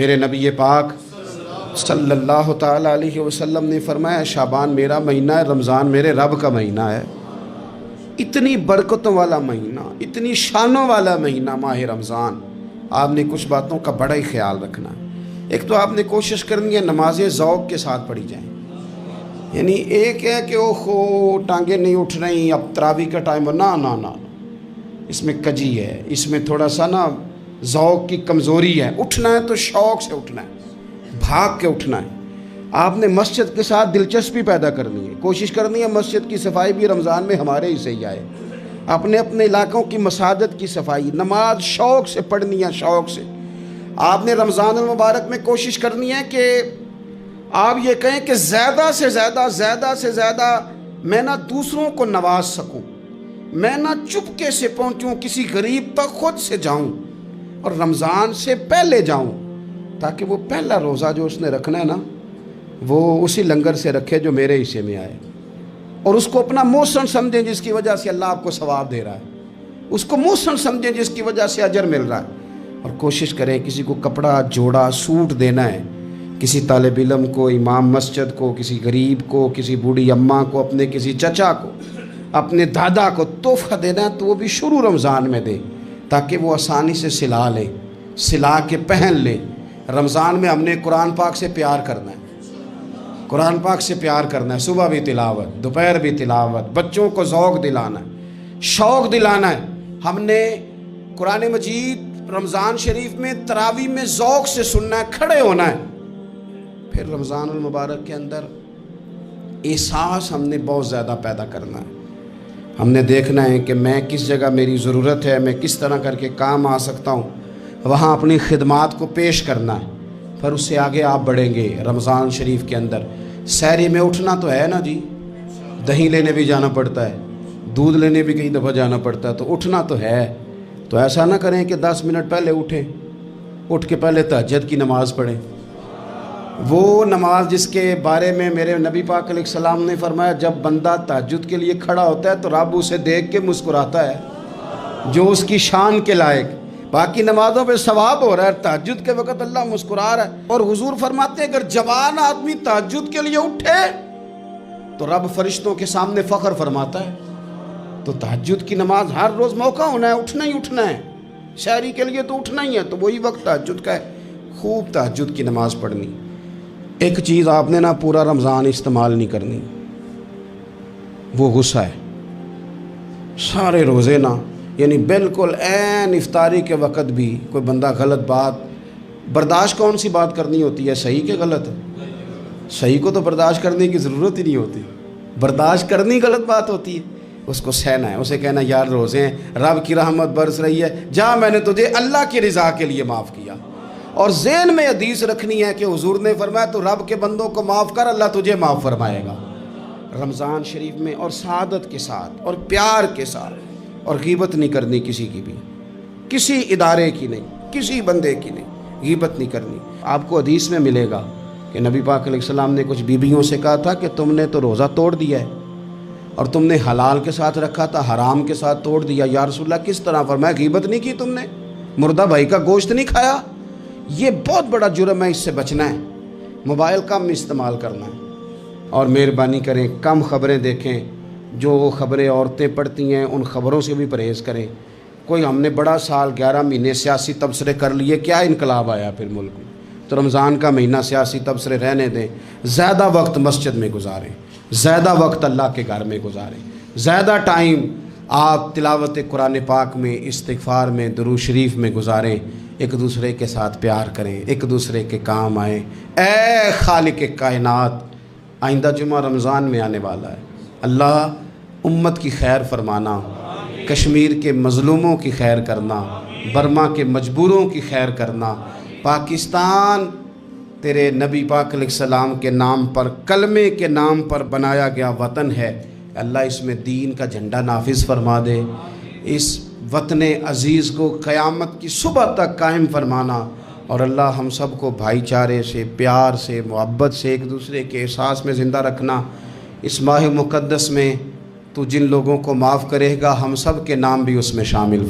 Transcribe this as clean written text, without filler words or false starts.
میرے نبی پاک صلی اللہ تعالیٰ علیہ وسلم نے فرمایا شعبان میرا مہینہ ہے، رمضان میرے رب کا مہینہ ہے۔ اتنی برکتوں والا مہینہ، اتنی شانوں والا مہینہ ماہ رمضان، آپ نے کچھ باتوں کا بڑا ہی خیال رکھنا ہے۔ ایک تو آپ نے کوشش کرنی ہے نمازیں ذوق کے ساتھ پڑھی جائیں، یعنی ایک ہے کہ اوہ ٹانگیں نہیں اٹھ رہی اب تراویح کا ٹائم ہو، نہ اس میں کجی ہے، اس میں تھوڑا سا ذوق کی کمزوری ہے۔ اٹھنا ہے تو شوق سے اٹھنا ہے، بھاگ کے اٹھنا ہے۔ آپ نے مسجد کے ساتھ دلچسپی پیدا کرنی ہے، کوشش کرنی ہے مسجد کی صفائی بھی رمضان میں ہمارے ہی سے ہی آئے۔ اپنے علاقوں کی مساجد کی صفائی، نماز شوق سے پڑھنی ہے، شوق سے۔ آپ نے رمضان المبارک میں کوشش کرنی ہے کہ آپ یہ کہیں کہ زیادہ سے زیادہ میں دوسروں کو نواز سکوں، میں چپکے سے پہنچوں کسی غریب تک، خود سے جاؤں اور رمضان سے پہلے جاؤں، تاکہ وہ پہلا روزہ جو اس نے رکھنا ہے وہ اسی لنگر سے رکھے جو میرے حصے میں آئے، اور اس کو اپنا موسم سمجھیں جس کی وجہ سے اللہ آپ کو ثواب دے رہا ہے، اس کو موسم سمجھیں جس کی وجہ سے اجر مل رہا ہے۔ اور کوشش کریں کسی کو کپڑا جوڑا سوٹ دینا ہے، کسی طالب علم کو، امام مسجد کو، کسی غریب کو، کسی بوڑھی اماں کو، اپنے کسی چچا کو، اپنے دادا کو تحفہ دینا ہے تو وہ بھی شروع رمضان میں دے، تاکہ وہ آسانی سے سلا لے، سلا کے پہن لے۔ رمضان میں ہم نے قرآن پاک سے پیار کرنا ہے، قرآن پاک سے پیار کرنا ہے، صبح بھی تلاوت، دوپہر بھی تلاوت، بچوں کو ذوق دلانا ہے، شوق دلانا ہے۔ ہم نے قرآن مجید رمضان شریف میں تراویح میں ذوق سے سننا ہے، کھڑے ہونا ہے۔ پھر رمضان المبارک کے اندر احساس ہم نے بہت زیادہ پیدا کرنا ہے۔ ہم نے دیکھنا ہے کہ میں کس جگہ میری ضرورت ہے، میں کس طرح کر کے کام آ سکتا ہوں، وہاں اپنی خدمات کو پیش کرنا ہے۔ پھر اس سے آگے آپ بڑھیں گے۔ رمضان شریف کے اندر سحری میں اٹھنا تو ہے نا جی، دہی لینے بھی جانا پڑتا ہے، دودھ لینے بھی کئی دفعہ جانا پڑتا ہے، تو اٹھنا تو ہے۔ تو ایسا نہ کریں کہ 10 منٹ پہلے اٹھیں، اٹھ کے پہلے تہجد کی نماز پڑھیں، وہ نماز جس کے بارے میں میرے نبی پاک علیہ السلام نے فرمایا جب بندہ تہجد کے لیے کھڑا ہوتا ہے تو رب اسے دیکھ کے مسکراتا ہے، جو اس کی شان کے لائق۔ باقی نمازوں پہ ثواب ہو رہا ہے، تہجد کے وقت اللہ مسکرا رہا ہے۔ اور حضور فرماتے ہیں اگر جوان آدمی تہجد کے لیے اٹھے تو رب فرشتوں کے سامنے فخر فرماتا ہے۔ تو تہجد کی نماز ہر روز موقع ہونا ہے، اٹھنا ہی اٹھنا ہے، شہری کے لیے تو اٹھنا ہی ہے، تو وہی وقت تہجد کا ہے، خوب تہجد کی نماز پڑھنی۔ ایک چیز آپ نے پورا رمضان استعمال نہیں کرنی، وہ غصہ ہے۔ سارے روزے یعنی بالکل عین افطاری کے وقت بھی کوئی بندہ غلط بات برداشت، کون سی بات کرنی ہوتی ہے، صحیح کہ غلط؟ صحیح کو تو برداشت کرنے کی ضرورت ہی نہیں ہوتی، برداشت کرنی غلط بات ہوتی ہے، اس کو سہنا ہے، اسے کہنا یار روزے ہیں، رب کی رحمت برس رہی ہے، جا میں نے تجھے اللہ کی رضا کے لیے معاف کیا۔ اور ذہن میں حدیث رکھنی ہے کہ حضور نے فرمایا تو رب کے بندوں کو معاف کر، اللہ تجھے معاف فرمائے گا۔ رمضان شریف میں اور سعادت کے ساتھ اور پیار کے ساتھ، اور غیبت نہیں کرنی کسی کی بھی، کسی ادارے کی نہیں، کسی بندے کی نہیں، غیبت نہیں کرنی۔ آپ کو حدیث میں ملے گا کہ نبی پاک علیہ السلام نے کچھ بیویوں سے کہا تھا کہ تم نے تو روزہ توڑ دیا ہے، اور تم نے حلال کے ساتھ رکھا تھا، حرام کے ساتھ توڑ دیا۔ یا رسول اللہ کس طرح؟ فرمایا غیبت نہیں کی تم نے، مردہ بھائی کا گوشت نہیں کھایا، یہ بہت بڑا جرم ہے، اس سے بچنا ہے۔ موبائل کم استعمال کرنا ہے، اور مہربانی کریں کم خبریں دیکھیں، جو خبریں عورتیں پڑھتی ہیں ان خبروں سے بھی پرہیز کریں۔ کوئی ہم نے بڑا سال 11 مہینے سیاسی تبصرے کر لیے، کیا انقلاب آیا پھر ملک میں؟ تو رمضان کا مہینہ سیاسی تبصرے رہنے دیں، زیادہ وقت مسجد میں گزاریں، زیادہ وقت اللہ کے گھر میں گزاریں، زیادہ ٹائم آپ تلاوت قرآن پاک میں، استغفار میں، درود شریف میں گزاریں، ایک دوسرے کے ساتھ پیار کریں، ایک دوسرے کے کام آئیں۔ اے خالق کائنات، آئندہ جمعہ رمضان میں آنے والا ہے، اللہ امت کی خیر فرمانا، کشمیر کے مظلوموں کی خیر کرنا، برما کے مجبوروں کی خیر کرنا۔ پاکستان تیرے نبی پاک علیہ السلام کے نام پر، کلمے کے نام پر بنایا گیا وطن ہے، اللہ اس میں دین کا جھنڈا نافذ فرما دے، اس وطن عزیز کو قیامت کی صبح تک قائم فرمانا، اور اللہ ہم سب کو بھائی چارے سے، پیار سے، محبت سے، ایک دوسرے کے احساس میں زندہ رکھنا۔ اس ماہ مقدس میں تو جن لوگوں کو معاف کرے گا ہم سب کے نام بھی اس میں شامل